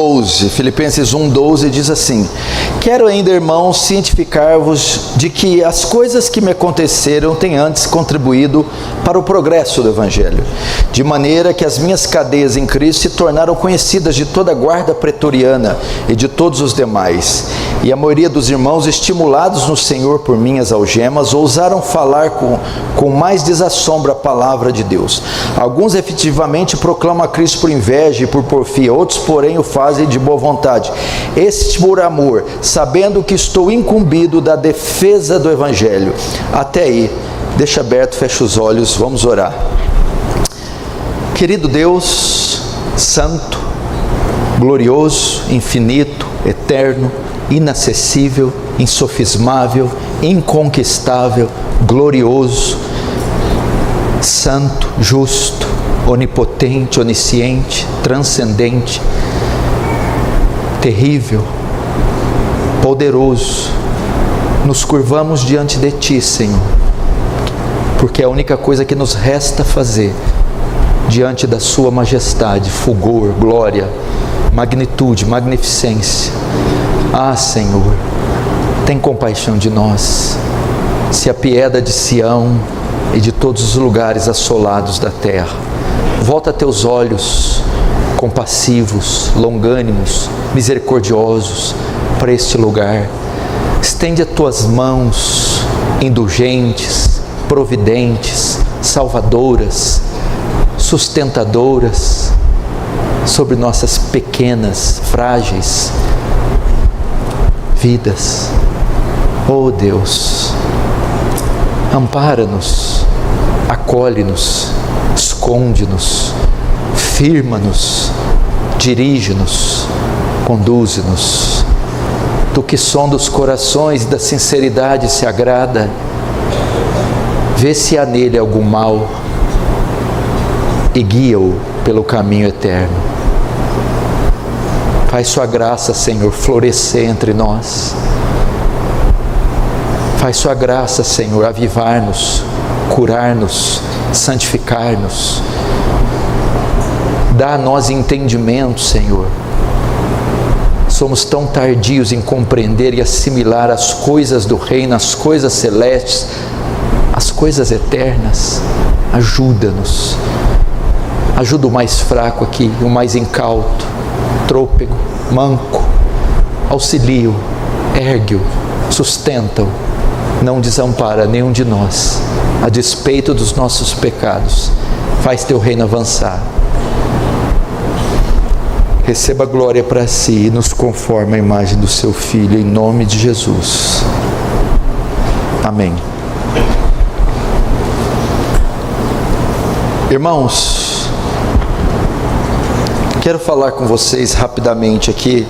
12, Filipenses 1:12 diz assim: quero ainda, irmãos, cientificar-vos de que as coisas que me aconteceram têm antes contribuído para o progresso do Evangelho, de maneira que as minhas cadeias em Cristo se tornaram conhecidas de toda a guarda pretoriana e de todos os demais. E a maioria dos irmãos, estimulados no Senhor por minhas algemas, ousaram falar com mais desassombro a palavra de Deus. Alguns efetivamente proclamam a Cristo por inveja e por porfia, outros porém o fazem de boa vontade. Este por amor, sabendo que estou incumbido da defesa do Evangelho. Até aí, deixa aberto, fecha os olhos, vamos orar. Querido Deus, santo, glorioso, infinito, eterno, inacessível, insofismável, inconquistável, glorioso, santo, justo, onipotente, onisciente, transcendente, terrível, poderoso, nos curvamos diante de Ti, Senhor, porque é a única coisa que nos resta fazer diante da Sua majestade, fulgor, glória, magnitude, magnificência. Ah, Senhor, tem compaixão de nós, se apieda de Sião e de todos os lugares assolados da terra. Volta teus olhos compassivos, longânimos, misericordiosos para este lugar. Estende as tuas mãos indulgentes, providentes, salvadoras, sustentadoras sobre nossas pequenas, frágeis vidas. Oh Deus, ampara-nos, acolhe-nos, esconde-nos, firma-nos, dirige-nos, conduze-nos. Tu que sonda os corações e da sinceridade se agrada, vê se há nele algum mal e guia-o pelo caminho eterno. Faz sua graça, Senhor, florescer entre nós. Faz sua graça, Senhor, avivar-nos, curar-nos, santificar-nos. Dá a nós entendimento, Senhor. Somos tão tardios em compreender e assimilar as coisas do reino, as coisas celestes, as coisas eternas. Ajuda-nos. Ajuda o mais fraco aqui, o mais incauto, trôpego, manco. Auxilia-o, ergue-o, sustenta-o. Não desampara nenhum de nós, a despeito dos nossos pecados. Faz teu reino avançar. Receba glória para si e nos conforme a imagem do seu Filho, em nome de Jesus. Amém. Irmãos, quero falar com vocês rapidamente aqui,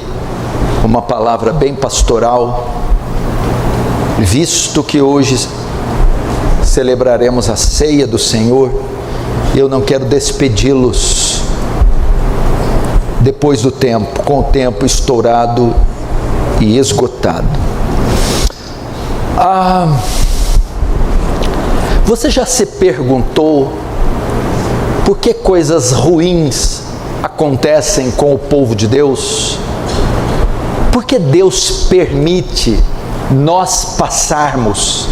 uma palavra bem pastoral, visto que hoje celebraremos a ceia do Senhor. Eu não quero despedi-los depois do tempo, com o tempo estourado e esgotado. Você já se perguntou por que coisas ruins acontecem com o povo de Deus? Por que Deus permite nós passarmos,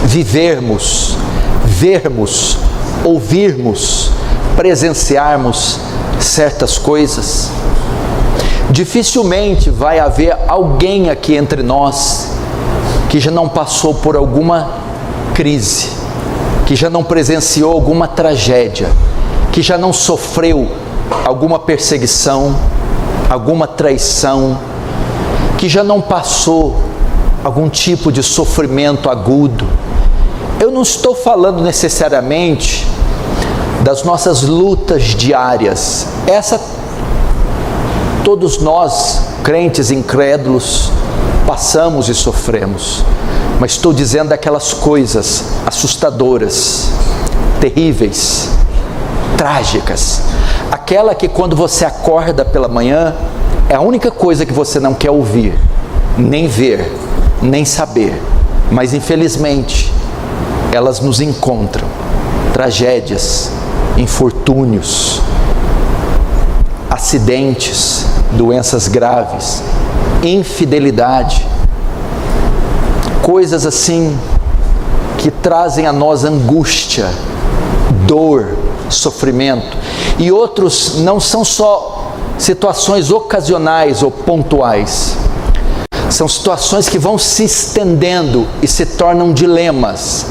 vivermos, vermos, ouvirmos, presenciarmos certas coisas? Dificilmente vai haver alguém aqui entre nós que já não passou por alguma crise, que já não presenciou alguma tragédia, que já não sofreu alguma perseguição, alguma traição, que já não passou algum tipo de sofrimento agudo. Eu não estou falando necessariamente das nossas lutas diárias. Essa todos nós, crentes incrédulos, passamos e sofremos. Mas estou dizendo daquelas coisas assustadoras, terríveis, trágicas. Aquela que quando você acorda pela manhã, é a única coisa que você não quer ouvir, nem ver, nem saber. Mas infelizmente, elas nos encontram. Tragédias, infortúnios, acidentes, doenças graves, infidelidade, coisas assim que trazem a nós angústia, dor, sofrimento. E outros não são só situações ocasionais ou pontuais, são situações que vão se estendendo e se tornam dilemas.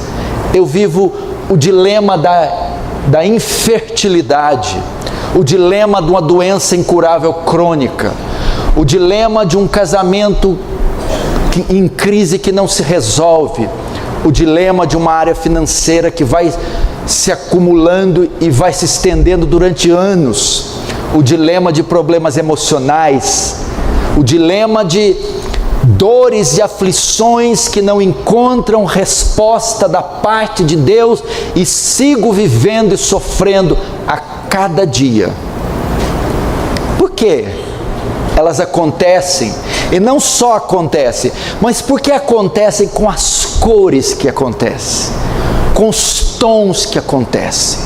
Eu vivo o dilema da infertilidade, o dilema de uma doença incurável crônica, o dilema de um casamento em crise que não se resolve, o dilema de uma área financeira que vai se acumulando e vai se estendendo durante anos, o dilema de problemas emocionais, o dilema de dores e aflições que não encontram resposta da parte de Deus e sigo vivendo e sofrendo a cada dia. Por quê? Elas acontecem, e não só acontecem, mas porque acontecem com as cores que acontecem, com os tons que acontecem,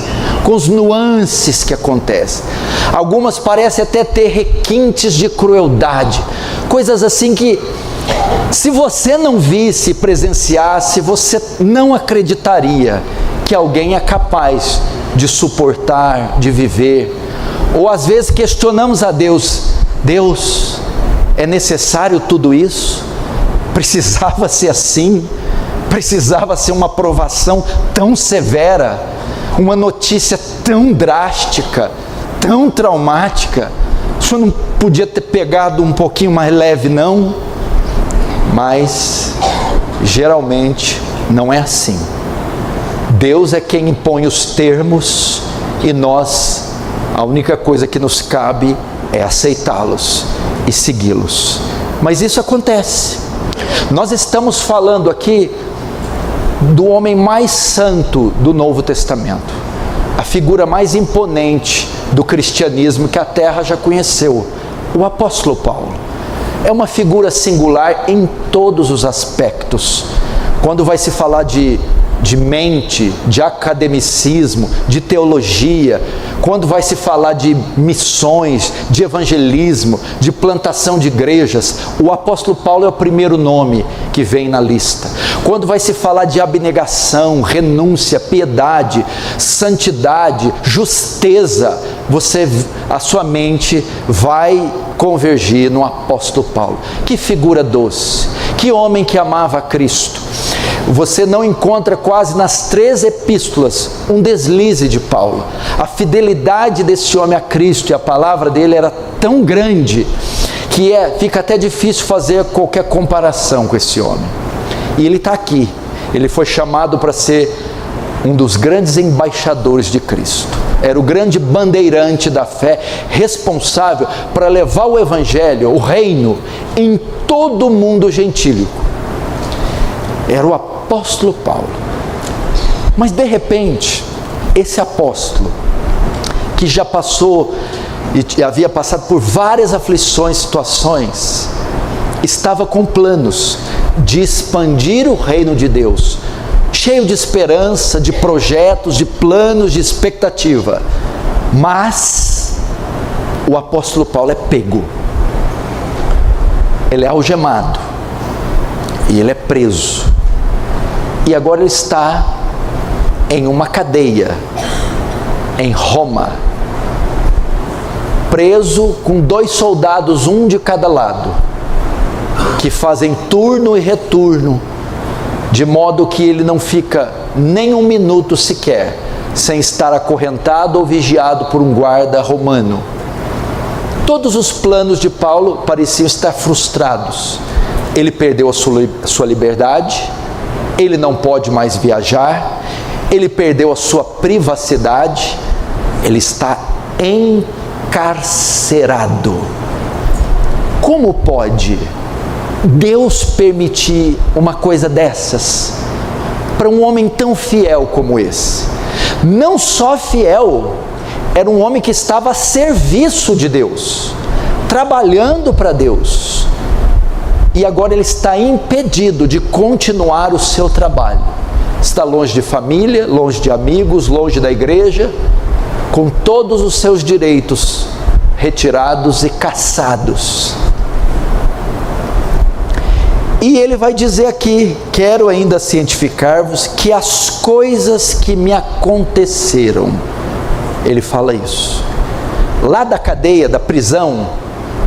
com os nuances que acontecem. Algumas parecem até ter requintes de crueldade, coisas assim que, se você não visse, presenciasse, você não acreditaria que alguém é capaz de suportar, de viver. Ou às vezes questionamos a Deus: Deus, é necessário tudo isso? Precisava ser assim? Precisava ser uma provação tão severa? Uma notícia tão drástica, tão traumática? O Senhor não podia ter pegado um pouquinho mais leve, não? Mas, geralmente, não é assim. Deus é quem impõe os termos e nós, a única coisa que nos cabe é aceitá-los e segui-los. Mas isso acontece. Nós estamos falando aqui do homem mais santo do Novo Testamento, a figura mais imponente do cristianismo que a terra já conheceu, o apóstolo Paulo. É uma figura singular em todos os aspectos. Quando vai se falar de mente, de academicismo, de teologia, quando vai se falar de missões, de evangelismo, de plantação de igrejas, o apóstolo Paulo é o primeiro nome que vem na lista. Quando vai se falar de abnegação, renúncia, piedade, santidade, justeza, a sua mente vai convergir no apóstolo Paulo. Que figura doce, que homem que amava a Cristo. Você não encontra quase nas 3 epístolas um deslize de Paulo. A fidelidade desse homem a Cristo e a palavra dele era tão grande que fica até difícil fazer qualquer comparação com esse homem. E ele está aqui. Ele foi chamado para ser um dos grandes embaixadores de Cristo. Era o grande bandeirante da fé, responsável para levar o evangelho, o reino, em todo o mundo gentílico. Era o apóstolo Paulo. Mas de repente, esse apóstolo, que já passou e havia passado por várias aflições, situações, estava com planos de expandir o reino de Deus, cheio de esperança, de projetos, de planos, de expectativa. Mas o apóstolo Paulo é pego, ele é algemado e ele é preso. E agora ele está em uma cadeia, em Roma, preso com 2 soldados, um de cada lado, que fazem turno e retorno, de modo que ele não fica nem um minuto sequer sem estar acorrentado ou vigiado por um guarda romano. Todos os planos de Paulo pareciam estar frustrados. Ele perdeu a sua liberdade, ele não pode mais viajar, ele perdeu a sua privacidade, ele está encarcerado. Como pode Deus permitir uma coisa dessas para um homem tão fiel como esse? Não só fiel, era um homem que estava a serviço de Deus, trabalhando para Deus. E agora ele está impedido de continuar o seu trabalho. Está longe de família, longe de amigos, longe da igreja, com todos os seus direitos retirados e caçados. E ele vai dizer aqui: quero ainda cientificar-vos que as coisas que me aconteceram. Ele fala isso. Lá da cadeia, da prisão,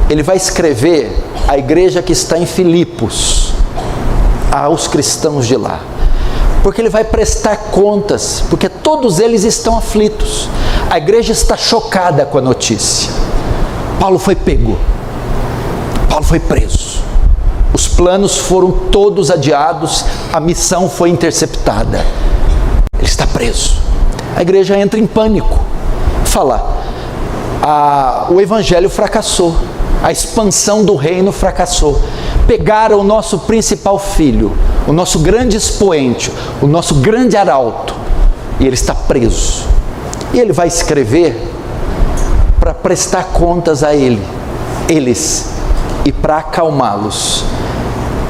ele vai escrever à igreja que está em Filipos, aos cristãos de lá. Porque ele vai prestar contas, porque todos eles estão aflitos. A igreja está chocada com a notícia. Paulo foi pego. Paulo foi preso. Os planos foram todos adiados, a missão foi interceptada. Ele está preso. A igreja entra em pânico. Fala, o evangelho fracassou, a expansão do reino fracassou. Pegaram o nosso principal filho, o nosso grande expoente, o nosso grande arauto, e ele está preso. E ele vai escrever para prestar contas a eles, e para acalmá-los.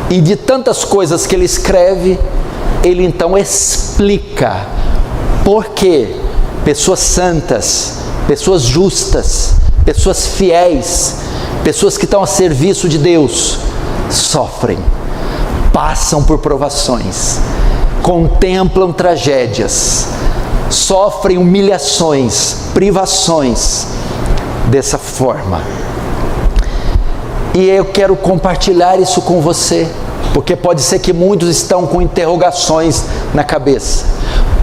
E de tantas coisas que ele escreve, ele então explica por que pessoas santas, pessoas justas, pessoas fiéis, pessoas que estão a serviço de Deus, sofrem, passam por provações, contemplam tragédias, sofrem humilhações, privações, dessa forma. E eu quero compartilhar isso com você, porque pode ser que muitos estão com interrogações na cabeça.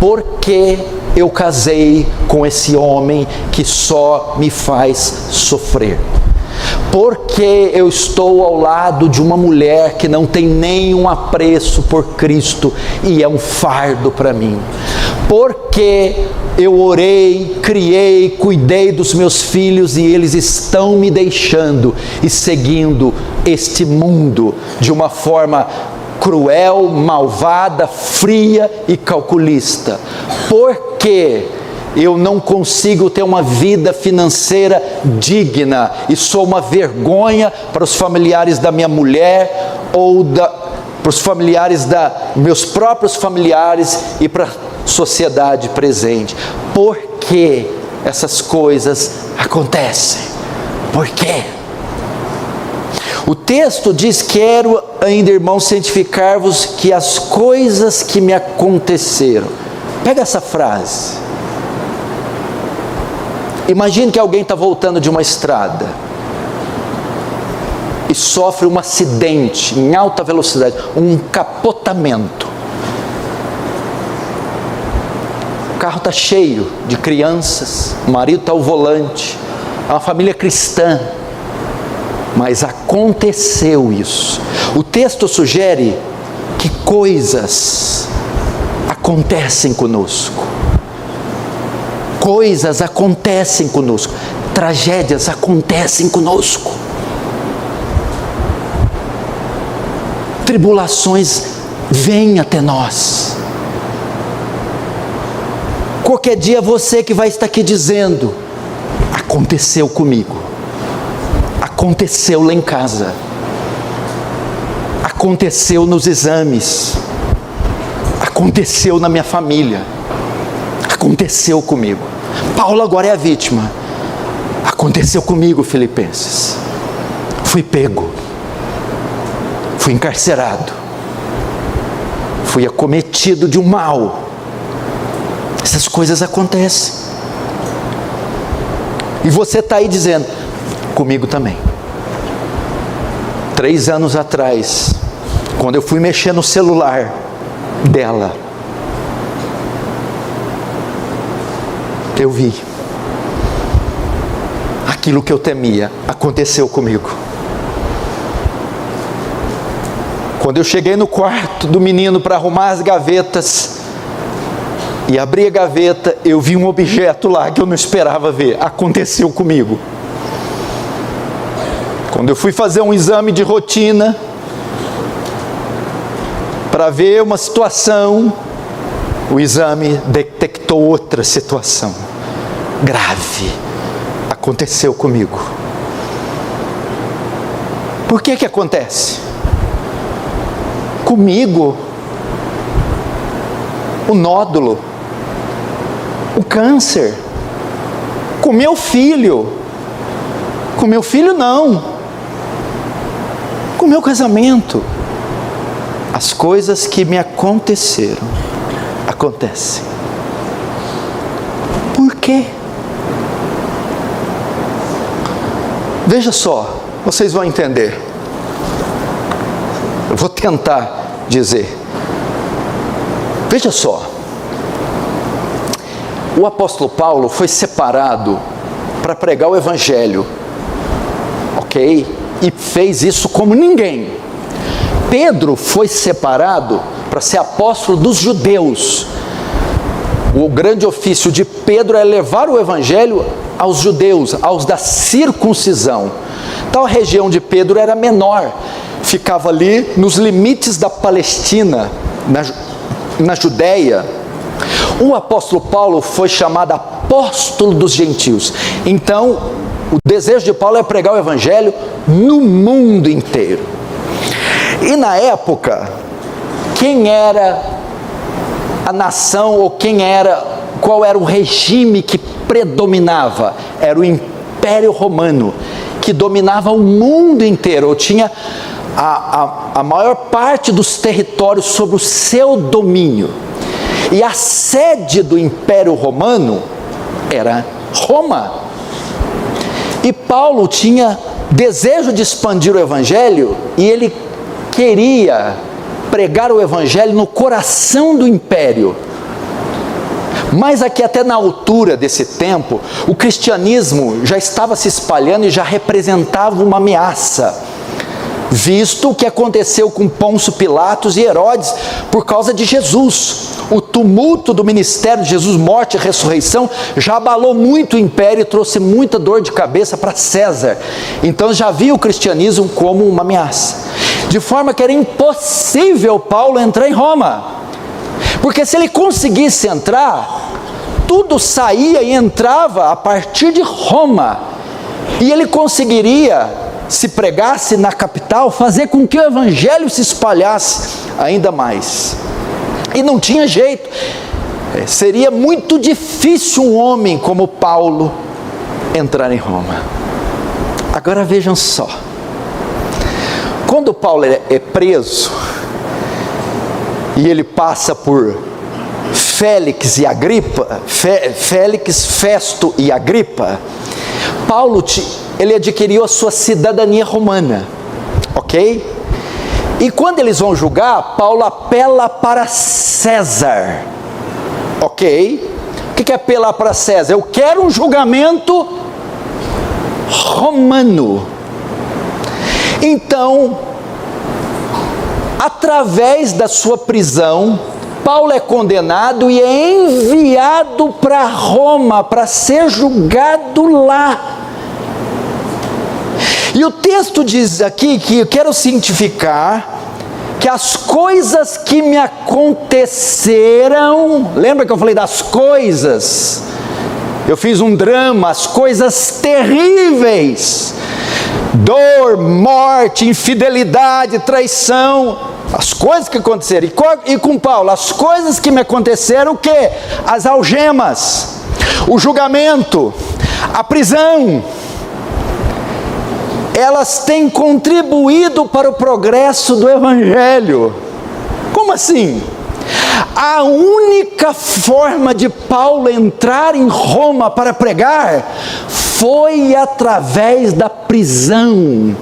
Por que eu casei com esse homem que só me faz sofrer? Por que eu estou ao lado de uma mulher que não tem nenhum apreço por Cristo e é um fardo para mim? Por que eu orei, criei, cuidei dos meus filhos e eles estão me deixando e seguindo este mundo de uma forma cruel, malvada, fria e calculista? Por que eu não consigo ter uma vida financeira digna e sou uma vergonha para os familiares da minha mulher ou para os familiares meus próprios familiares e para a sociedade presente? Por que essas coisas acontecem? Por quê? O texto diz: quero ainda, irmãos, cientificar-vos que as coisas que me aconteceram. Pega essa frase. Imagine que alguém está voltando de uma estrada e sofre um acidente em alta velocidade, um capotamento. O carro está cheio de crianças, o marido está ao volante, é uma família cristã, mas aconteceu isso. O texto sugere que coisas acontecem conosco. Coisas acontecem conosco, tragédias acontecem conosco, tribulações vêm até nós. Qualquer dia você que vai estar aqui dizendo: aconteceu comigo, aconteceu lá em casa, aconteceu nos exames, aconteceu na minha família, aconteceu comigo. Paulo agora é a vítima. Aconteceu comigo, Filipenses. Fui pego, fui encarcerado, fui acometido de um mal. Essas coisas acontecem. E você está aí dizendo: comigo também. 3 anos atrás, quando eu fui mexer no celular dela, eu vi aquilo que eu temia, aconteceu comigo. Quando eu cheguei no quarto do menino para arrumar as gavetas e abri a gaveta, eu vi um objeto lá que eu não esperava ver, aconteceu comigo. Quando eu fui fazer um exame de rotina para ver uma situação, o exame detectou outra situação grave. Aconteceu comigo. Por que acontece? Comigo, o nódulo, o câncer, com meu filho, Com meu filho, não. Com meu casamento. As coisas que me aconteceram, acontecem. Por quê? Veja só, vocês vão entender. Eu vou tentar dizer. Veja só. O apóstolo Paulo foi separado para pregar o evangelho, ok? E fez isso como ninguém. Pedro foi separado para ser apóstolo dos judeus. O grande ofício de Pedro é levar o evangelho aos judeus, aos da circuncisão. Então a região de Pedro era menor, ficava ali nos limites da Palestina, na Judéia. O apóstolo Paulo foi chamado apóstolo dos gentios. Então, o desejo de Paulo é pregar o evangelho no mundo inteiro. E na época, quem era a nação, ou qual era o regime que predominava? Era o Império Romano, que dominava o mundo inteiro, ou tinha a maior parte dos territórios sob o seu domínio. E a sede do Império Romano era Roma. E Paulo tinha desejo de expandir o evangelho, e ele queria pregar o evangelho no coração do império. Mas aqui, até na altura desse tempo, o cristianismo já estava se espalhando e já representava uma ameaça, visto o que aconteceu com Pôncio Pilatos e Herodes por causa de Jesus. O tumulto do ministério de Jesus, morte e ressurreição, já abalou muito o império e trouxe muita dor de cabeça para César. Então já via o cristianismo como uma ameaça, de forma que era impossível Paulo entrar em Roma, porque se ele conseguisse entrar, tudo saía e entrava a partir de Roma, e ele conseguiria, se pregasse na capital, fazer com que o evangelho se espalhasse ainda mais. E não tinha jeito. Seria muito difícil um homem como Paulo entrar em Roma. Agora vejam só. Quando Paulo é preso, e ele passa por Félix, Festo e Agripa, Paulo ele adquiriu a sua cidadania romana, ok? E quando eles vão julgar, Paulo apela para César, ok? O que é apelar para César? Eu quero um julgamento romano. Então, através da sua prisão, Paulo é condenado e é enviado para Roma para ser julgado lá. E o texto diz aqui que eu quero cientificar que as coisas que me aconteceram, lembra que eu falei das coisas? Eu fiz um drama, as coisas terríveis, dor, morte, infidelidade, traição, as coisas que aconteceram. E com Paulo, as coisas que me aconteceram, o quê? As algemas, o julgamento, a prisão, elas têm contribuído para o progresso do evangelho. Como assim? A única forma de Paulo entrar em Roma para pregar foi através da prisão.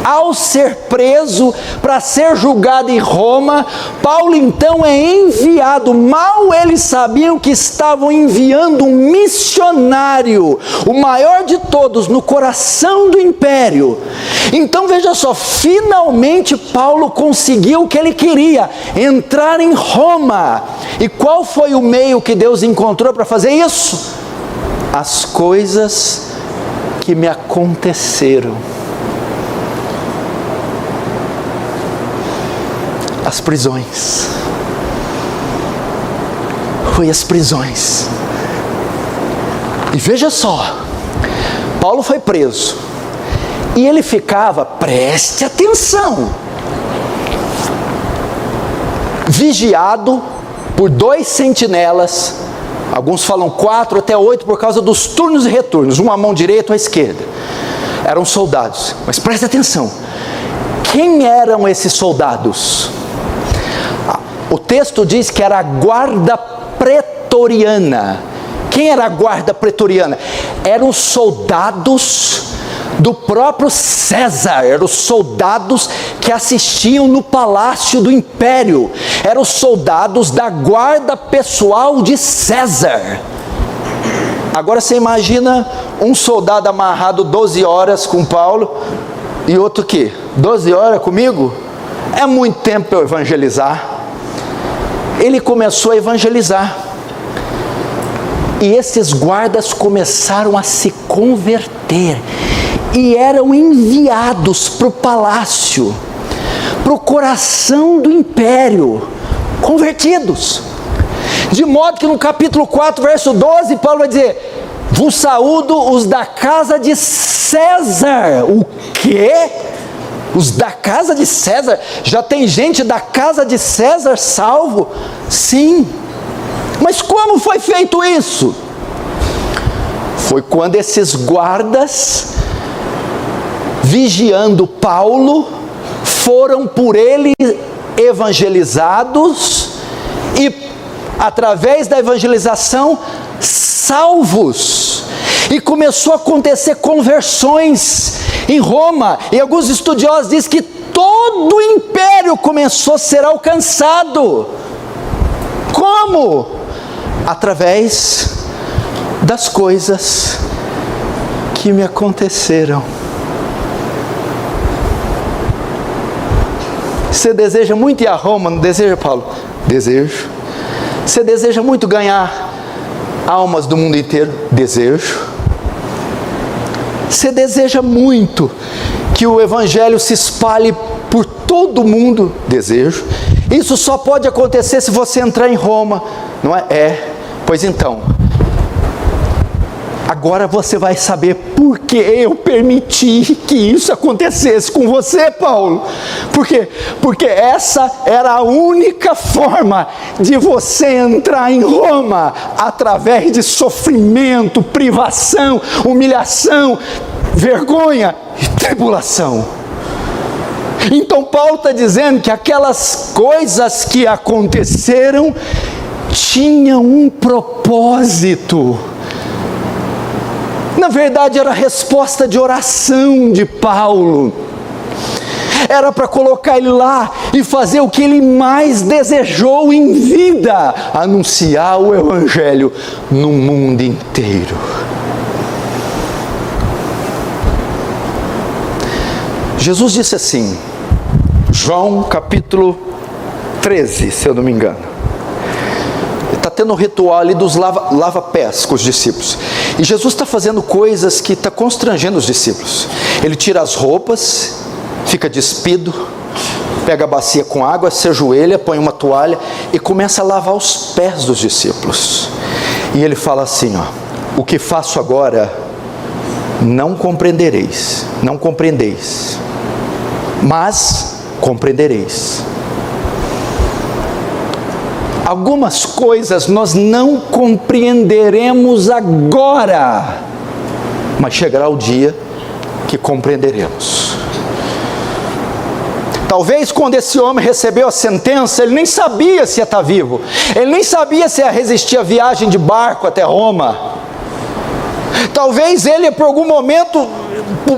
Ao ser preso para ser julgado em Roma, Paulo então é enviado. Mal eles sabiam que estavam enviando um missionário, o maior de todos, no coração do império. Então veja só, finalmente Paulo conseguiu o que ele queria, entrar em Roma. E qual foi o meio que Deus encontrou para fazer isso? As coisas que me aconteceram. As prisões. Foi as prisões. E veja só, Paulo foi preso e ele ficava, preste atenção, vigiado por 2 sentinelas, alguns falam 4 até 8 por causa dos turnos e retornos, uma à mão direita ou à esquerda. eram soldados. Mas preste atenção, quem eram esses soldados? O texto diz que era a guarda pretoriana. Quem era a guarda pretoriana? Eram os soldados do próprio César, eram os soldados que assistiam no palácio do império, eram os soldados da guarda pessoal de César. Agora você imagina um soldado amarrado 12 horas com Paulo e outro que? 12 horas comigo? É muito tempo para eu evangelizar. Ele começou a evangelizar. E esses guardas começaram a se converter. E eram enviados para o palácio, para o coração do império, convertidos. De modo que no capítulo 4, verso 12, Paulo vai dizer: vos saúdo os da casa de César. O quê? Os da casa de César? Já tem gente da casa de César salvo? Sim. Mas como foi feito isso? Foi quando esses guardas, vigiando Paulo, foram por ele evangelizados e, através da evangelização, salvos. E começou a acontecer conversões em Roma, e alguns estudiosos dizem que todo o império começou a ser alcançado. Como? Através das coisas que me aconteceram. Você deseja muito ir a Roma, não deseja, Paulo? Desejo. Você deseja muito ganhar almas do mundo inteiro? Desejo. Você deseja muito que o evangelho se espalhe por todo o mundo? Desejo. Isso só pode acontecer se você entrar em Roma, não é? Pois então, agora você vai saber por que eu permiti que isso acontecesse com você, Paulo. Por quê? Porque essa era a única forma de você entrar em Roma, através de sofrimento, privação, humilhação, vergonha e tribulação. Então Paulo está dizendo que aquelas coisas que aconteceram tinham um propósito. Na verdade, era a resposta de oração de Paulo. Era para colocar ele lá e fazer o que ele mais desejou em vida: anunciar o evangelho no mundo inteiro. Jesus disse assim, João capítulo 13, se eu não me engano. Está tendo um ritual ali dos lava-pés com os discípulos. E Jesus está fazendo coisas que está constrangendo os discípulos. Ele tira as roupas, fica despido, pega a bacia com água, se ajoelha, põe uma toalha e começa a lavar os pés dos discípulos. E ele fala assim, o que faço agora não compreendereis, mas compreendereis. Algumas coisas nós não compreenderemos agora, mas chegará o dia que compreenderemos. Talvez quando esse homem recebeu a sentença, ele nem sabia se ia estar vivo, ele nem sabia se ia resistir à viagem de barco até Roma. Talvez ele por algum momento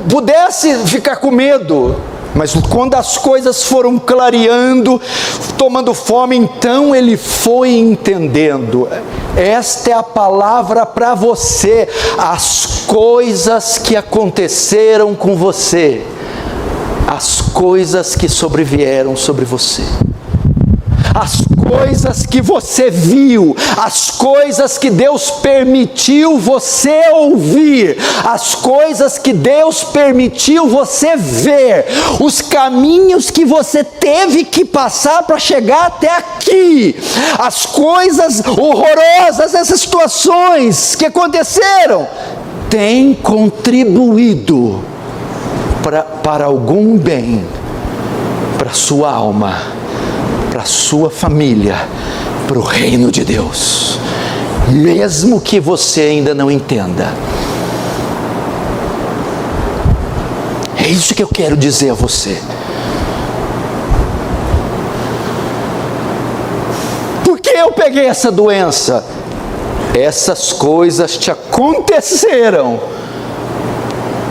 pudesse ficar com medo. Mas quando as coisas foram clareando, tomando forma, então ele foi entendendo. Esta é a palavra para você. As coisas que aconteceram com você, as coisas que sobrevieram sobre você, as coisas que você viu, as coisas que Deus permitiu você ouvir, as coisas que Deus permitiu você ver, os caminhos que você teve que passar para chegar até aqui, as coisas horrorosas, essas situações que aconteceram, têm contribuído para algum bem, para a sua alma, para a sua família, para o reino de Deus, mesmo que você ainda não entenda. isso que eu quero dizer a você. Por que eu peguei essa doença? Essas coisas te aconteceram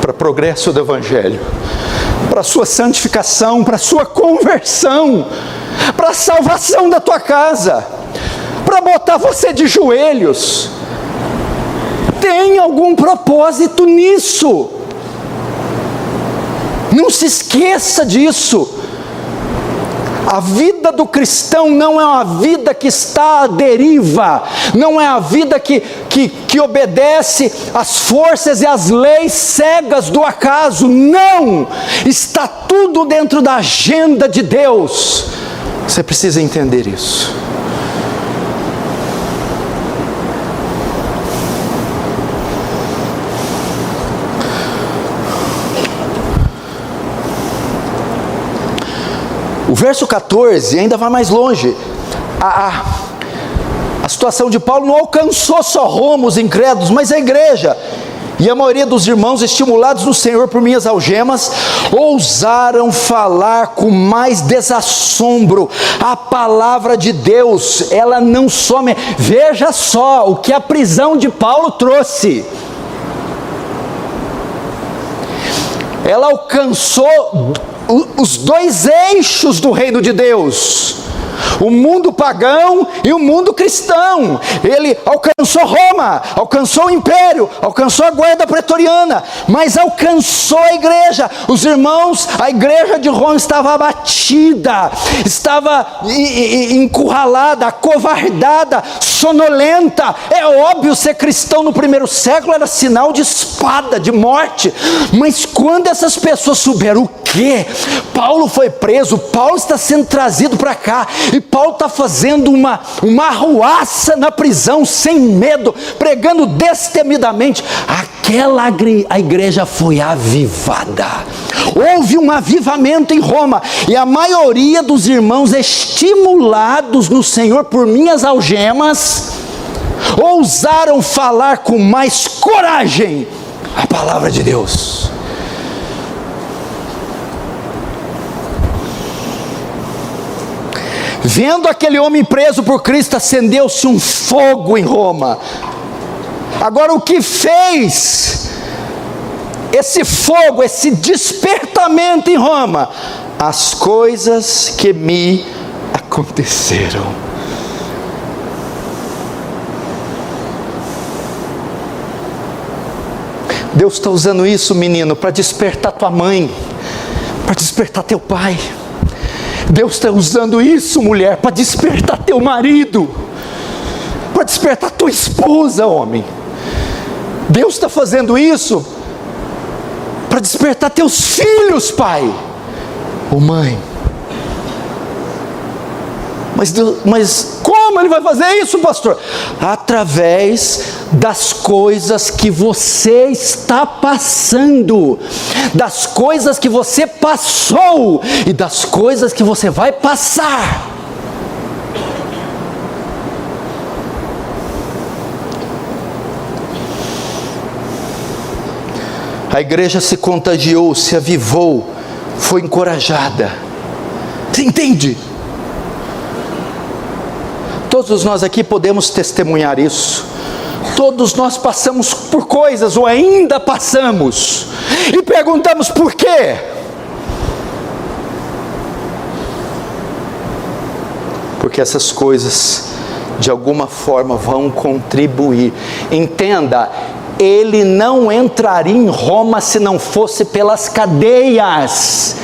para progresso do Evangelho, para a sua santificação, para a sua conversão, para a salvação da tua casa, para botar você de joelhos. Tem algum propósito nisso. Não se esqueça disso. A vida do cristão não é uma vida que está à deriva, não é a vida que obedece às forças e às leis cegas do acaso. Não! Está tudo dentro da agenda de Deus. Você precisa entender isso. O verso 14 ainda vai mais longe. A situação de Paulo não alcançou só Roma, os incrédulos, mas a igreja. E a maioria dos irmãos, estimulados no Senhor por minhas algemas, ousaram falar com mais desassombro a palavra de Deus. Ela não some. Veja só o que a prisão de Paulo trouxe. Ela alcançou os dois eixos do reino de Deus, o mundo pagão e o mundo cristão. Ele alcançou Roma, alcançou o império, alcançou a guarda pretoriana, mas alcançou a igreja. Os irmãos, a igreja de Roma estava abatida, estava encurralada, acovardada, sonolenta. É óbvio, ser cristão no primeiro século era sinal de espada, de morte. Mas quando essas pessoas souberam o quê? Paulo foi preso, Paulo está sendo trazido para cá, e Paulo está fazendo uma arruaça na prisão, sem medo, pregando destemidamente. A igreja foi avivada. Houve um avivamento em Roma, e a maioria dos irmãos, estimulados no Senhor por minhas algemas, ousaram falar com mais coragem a palavra de Deus. Vendo aquele homem preso por Cristo, acendeu-se um fogo em Roma. Agora, o que fez esse fogo, esse despertamento em Roma? As coisas que me aconteceram. Deus está usando isso, menino, para despertar tua mãe, para despertar teu pai. Deus está usando isso, mulher, para despertar teu marido, para despertar tua esposa, homem. Deus está fazendo isso para despertar teus filhos, pai ou mãe. Mas como ele vai fazer isso, pastor? Através das coisas que você está passando, das coisas que você passou e das coisas que você vai passar. A igreja se contagiou, se avivou, foi encorajada. Você entende? Todos nós aqui podemos testemunhar isso. Todos nós passamos por coisas, ou ainda passamos, e perguntamos por quê? Porque essas coisas de alguma forma vão contribuir. Entenda, ele não entraria em Roma se não fosse pelas cadeias.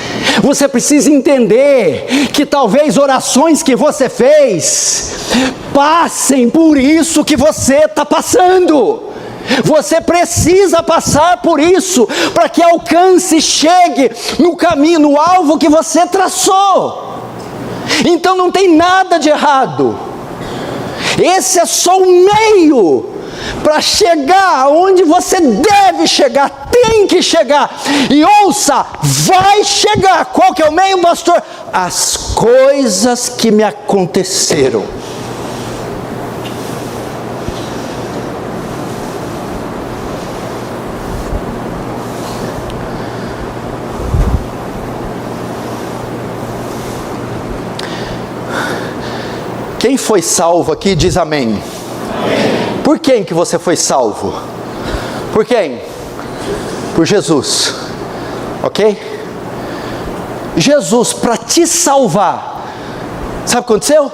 Você precisa entender que talvez orações que você fez passem por isso que você está passando. Você precisa passar por isso para que alcance e chegue no caminho, no alvo que você traçou. Então não tem nada de errado. Esse é só o meio para chegar aonde você deve chegar, tem que chegar. E ouça, vai chegar. Qual que é o meio, pastor? As coisas que me aconteceram. Quem foi salvo aqui diz amém. Por quem que você foi salvo? Por quem? Por Jesus. Ok? Jesus, para te salvar, sabe o que aconteceu?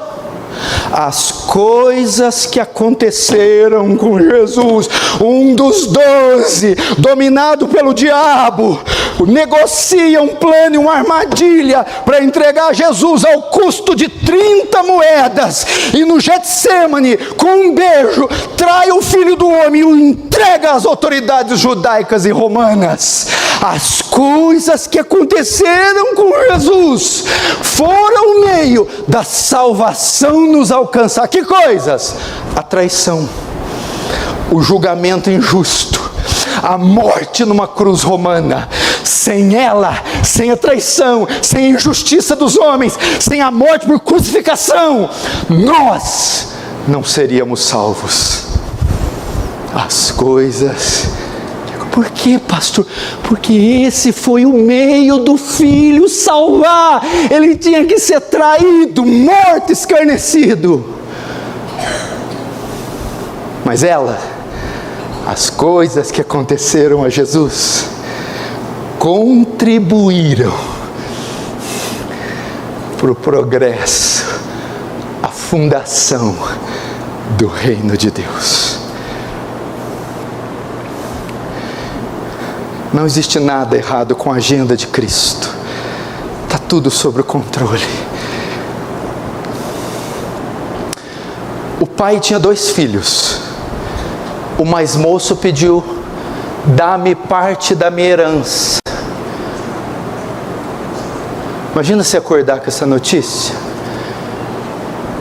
As coisas que aconteceram com Jesus, um dos 12, dominado pelo diabo, negocia um plano e uma armadilha para entregar Jesus ao custo de 30 moedas, e no Getsemane, com um beijo, trai o Filho do Homem e o entrega às autoridades judaicas e romanas. As coisas que aconteceram com Jesus foram o meio da salvação nos alcançar. Que coisas? A traição, o julgamento injusto, a morte numa cruz romana. Sem ela, sem a traição, sem a injustiça dos homens, sem a morte por crucificação, nós não seríamos salvos. As coisas... Por que, pastor? Porque esse foi o meio do Filho salvar. Ele tinha que ser traído, morto, escarnecido. Mas as coisas que aconteceram a Jesus contribuíram para o progresso, a fundação do reino de Deus. Não existe nada errado com a agenda de Cristo. Está tudo sob o controle. O pai tinha 2 filhos. O mais moço pediu: dá-me parte da minha herança. Imagina se acordar com essa notícia.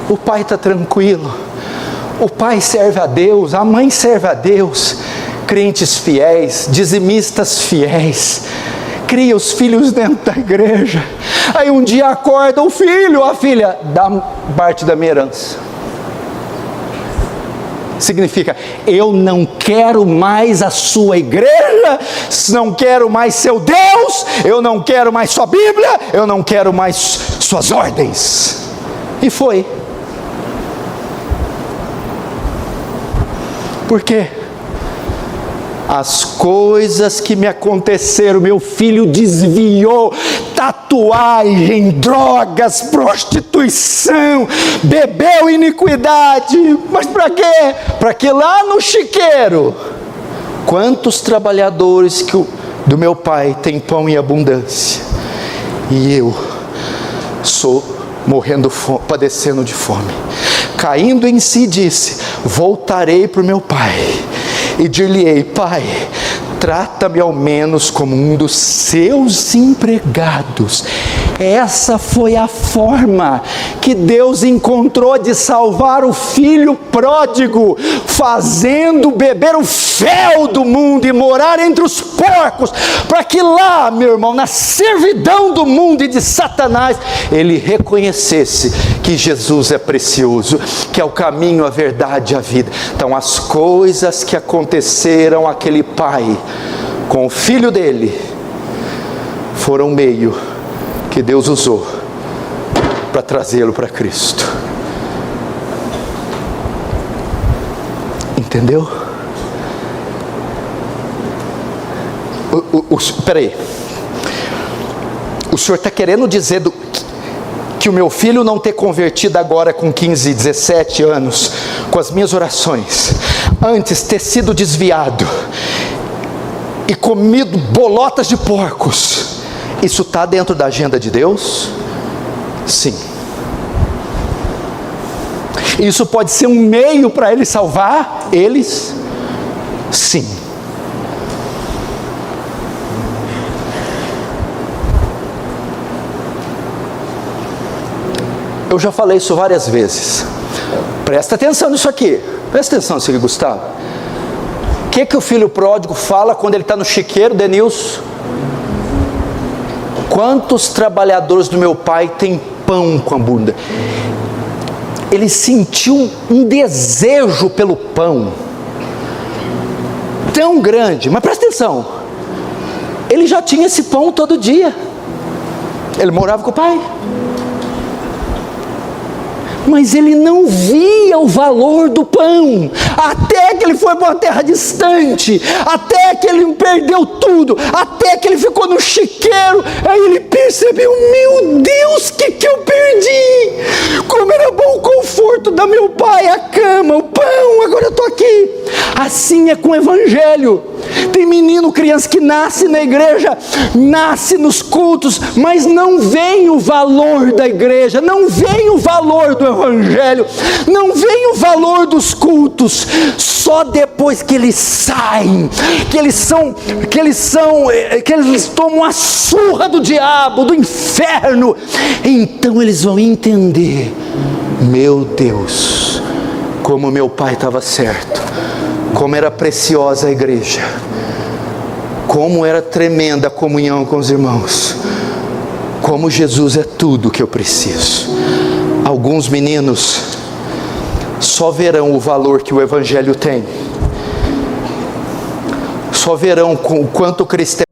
O pai está tranquilo. O pai serve a Deus, a mãe serve a Deus. Crentes fiéis, dizimistas fiéis, cria os filhos dentro da igreja. Aí um dia acorda o filho, a filha: dá parte da minha herança. Significa: eu não quero mais a sua igreja, não quero mais seu Deus, eu não quero mais sua Bíblia, eu não quero mais suas ordens. E foi. Por quê? As coisas que me aconteceram, meu filho desviou, tatuagem, drogas, prostituição, bebeu iniquidade. Mas para quê? Para que lá no chiqueiro, quantos trabalhadores do meu pai têm pão em abundância, e eu sou morrendo, padecendo de fome. Caindo em si, disse: voltarei para o meu pai e dir-lhe-ei: pai, trata-me ao menos como um dos seus empregados. Essa foi a forma que Deus encontrou de salvar o filho pródigo, fazendo beber o fel do mundo e morar entre os porcos, para que lá, meu irmão, na servidão do mundo e de Satanás, ele reconhecesse que Jesus é precioso, que é o caminho, a verdade e a vida. Então, as coisas que aconteceram àquele pai com o filho dele foram meio que Deus usou para trazê-lo para Cristo. Entendeu? Espera aí. O senhor está querendo dizer que o meu filho não ter convertido agora com 15, 17 anos, com as minhas orações, antes ter sido desviado e comido bolotas de porcos, isso está dentro da agenda de Deus? Sim. Isso pode ser um meio para Ele salvar eles? Sim. Eu já falei isso várias vezes. Presta atenção nisso aqui. Presta atenção nisso aqui, Gustavo. O que o filho pródigo fala quando ele está no chiqueiro, Denilson? Quantos trabalhadores do meu pai têm pão com a bunda? Ele sentiu um desejo pelo pão tão grande. Mas presta atenção, ele já tinha esse pão todo dia. Ele morava com o pai. mas ele não via o valor do pão, até que ele foi para uma terra distante, até que ele perdeu tudo, até que ele ficou no chiqueiro. Aí ele percebeu: meu Deus, que eu perdi? Como era bom o conforto da meu pai, a cama, o pão, agora eu estou aqui. Assim é com o evangelho. Tem menino, criança que nasce na igreja, nasce nos cultos, mas não vem o valor da igreja, não vem o valor do evangelho, não vem o valor dos cultos. Só depois que eles saem, que eles tomam a surra do diabo, do inferno, então eles vão entender: meu Deus, como meu pai estava certo, como era preciosa a igreja, como era tremenda a comunhão com os irmãos, como Jesus é tudo que eu preciso. Alguns meninos só verão o valor que o evangelho tem, só verão o quanto o cristão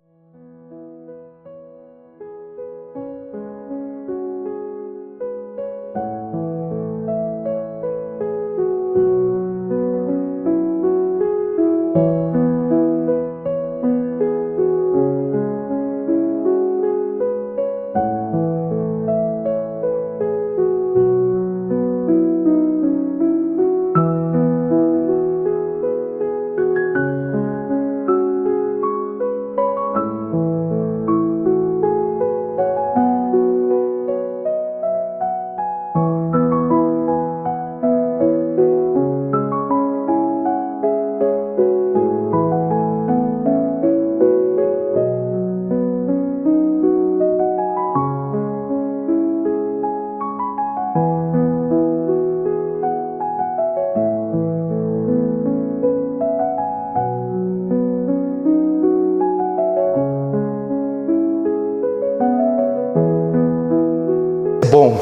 bom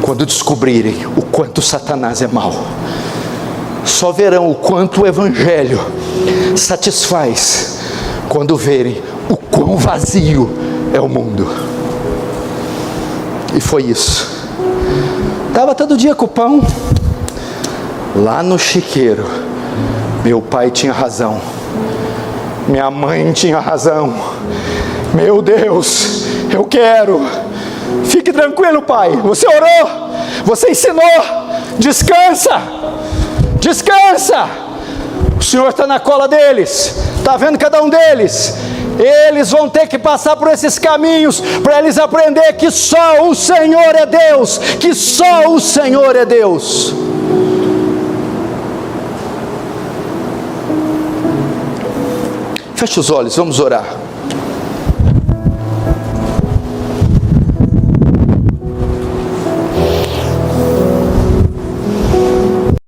quando descobrirem o quanto Satanás é mau. Só verão o quanto o evangelho satisfaz quando verem o quão vazio é o mundo. E foi isso. Estava todo dia com o pão lá no chiqueiro. Meu pai tinha razão, minha mãe tinha razão. Meu Deus, eu quero. Fique tranquilo, pai, você orou, você ensinou, descansa, descansa. O Senhor está na cola deles, está vendo cada um deles. Eles vão ter que passar por esses caminhos para eles aprender que só o Senhor é Deus, que só o Senhor é Deus. Feche os olhos, vamos orar.